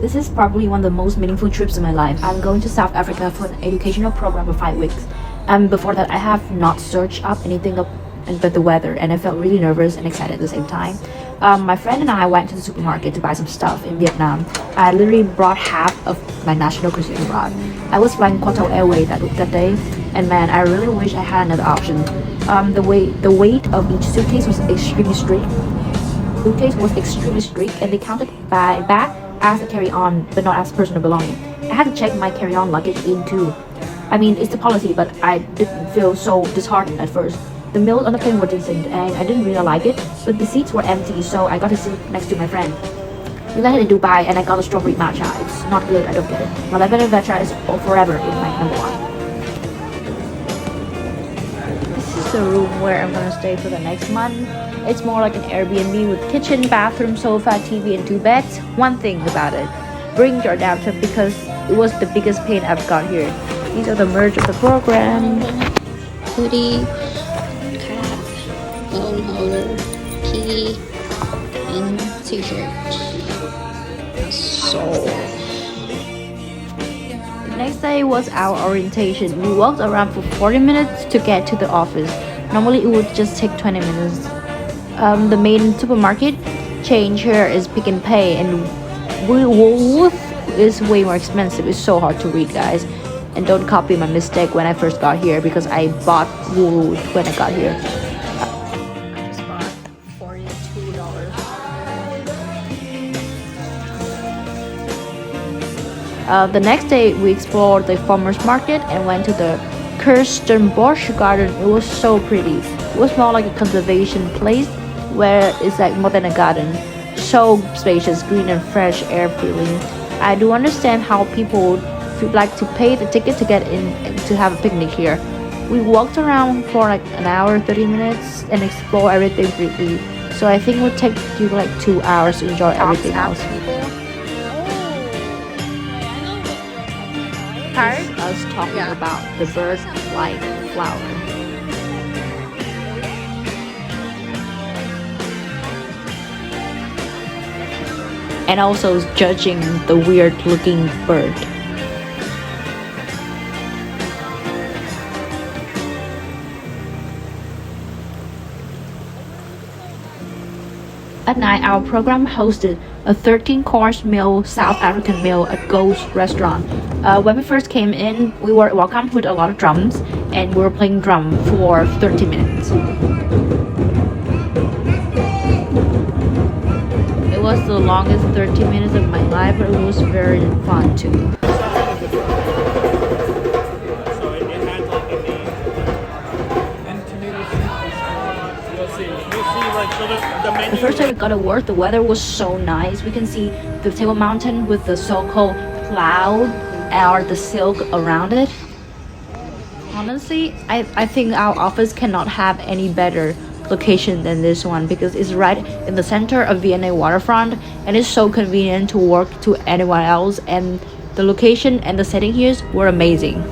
This is probably one of the most meaningful trips in my life. I'm going to South Africa for an educational program for 5 weeks. Before that, I have not searched up anything but the weather, and I felt really nervous and excited at the same time. My friend and I went to the supermarket to buy some stuff in Vietnam. I literally brought half of my national cuisine abroad. I was flying Qatar Airways that day, and man, I really wish I had another option. The weight of each suitcase was extremely strict. And they counted by bag as a carry-on, but not as personal belonging. I had to check my carry-on luggage in too. I mean, it's the policy, but I didn't feel so disheartened at first. The meals on the plane were decent, and I didn't really like it, but the seats were empty, so I got to sit next to my friend. We landed in Dubai, and I got a strawberry matcha. It's not good, I don't get it. My lavender matcha is forever in my number one. This is the room where I'm gonna stay for the next month. It's more like an Airbnb with kitchen, bathroom, sofa, TV, and 2 beds. One thing about it, bring your adapter because it was the biggest pain I've got here. These are the merch of the program. Hoodie, cap, phone holder, key, and t-shirt. So the next day was our orientation. We walked around for 40 minutes to get to the office. Normally it would just take 20 minutes. The main supermarket chain here is Pick and Pay, and Woolworth is way more expensive. It's so hard to read, guys. And don't copy my mistake when I first got here, because I bought Woolworth when I got here. I just bought $42. The next day we explored the farmers market and went to the Kirstenbosch garden. It was so pretty. It was more like a conservation place where it's like more than a garden. So spacious, green and fresh air feeling. I do understand how people would like to pay the ticket to get in and to have a picnic here. We walked around for like an hour, 30 minutes and explore everything briefly. So I think it would take you like 2 hours to enjoy everything else. This is us talking about the bird like flower. And also judging the weird looking bird. At night, our program hosted a 13-course meal, South African meal at Ghost Restaurant. When we first came in, we were welcomed with a lot of drums, and we were playing drum for 30 minutes. It was the longest 30 minutes of my life, but it was very fun too. The first time we got to work, the weather was so nice. We can see the Table Mountain with the so-called cloud or the silk around it. Honestly, I think our office cannot have any better location than this one, because it's right in the center of Vienna waterfront, and it's so convenient to work to anyone else, and the location and the setting here were amazing.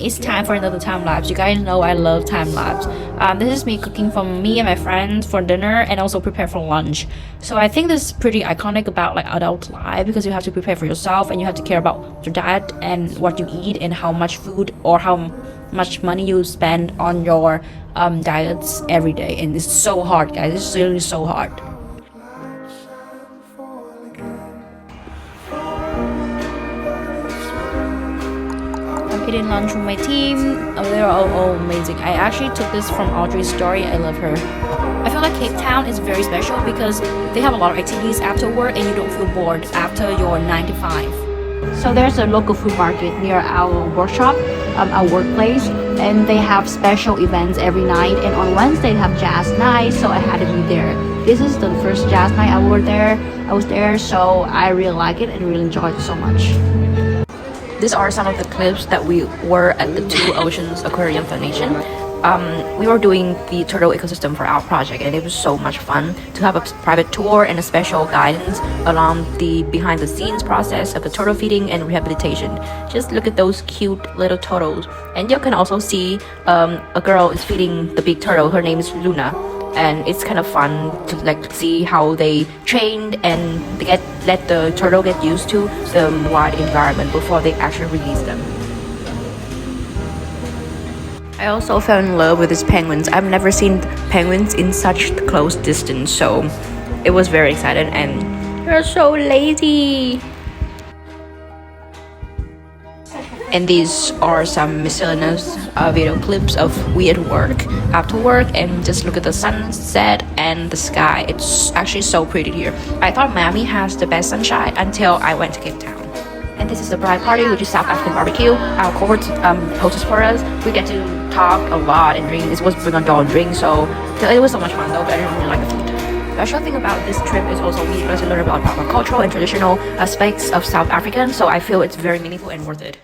It's time for another time lapse. You guys know I love time lapse. This is me cooking for me and my friends for dinner, and also prepare for lunch. So I think this is pretty iconic about like adult life, because you have to prepare for yourself and you have to care about your diet and what you eat and how much food or how much money you spend on your diets every day. And it's so hard, guys. It's really so hard. Eating lunch with my team. They're all amazing. I actually took this from Audrey's story. I love her. I feel like Cape Town is very special because they have a lot of activities after work, and you don't feel bored after your 9 to 5. So there's a local food market near our workshop, our workplace, and they have special events every night. And on Wednesday they have jazz night, so I had to be there. This is the first jazz night I was there, so I really like it and really enjoyed it so much. These are some of the clips that we were at the Two Oceans Aquarium Foundation. we were doing the turtle ecosystem for our project, and it was so much fun to have a private tour and a special guidance along the behind the scenes process of the turtle feeding and rehabilitation. Just look at those cute little turtles, and you can also see a girl is feeding the big turtle. Her name is Luna, and it's kind of fun to like see how they trained and they let the turtle get used to the wild environment before they actually release them. I also fell in love with these penguins. I've never seen penguins in such close distance, so it was very exciting, and they're so lazy. And these are some miscellaneous video clips of we at work, after work, and just look at the sunset and the sky. It's actually so pretty here. I thought Miami has the best sunshine until I went to Cape Town. And this is the bride party, which is South African barbecue. Our cohort hostess for us. We get to talk a lot and drink. It was bring on door and drink, so it was so much fun though, but I didn't really like the food. Special thing about this trip is also we get to learn about our cultural and traditional aspects of South African, so I feel it's very meaningful and worth it.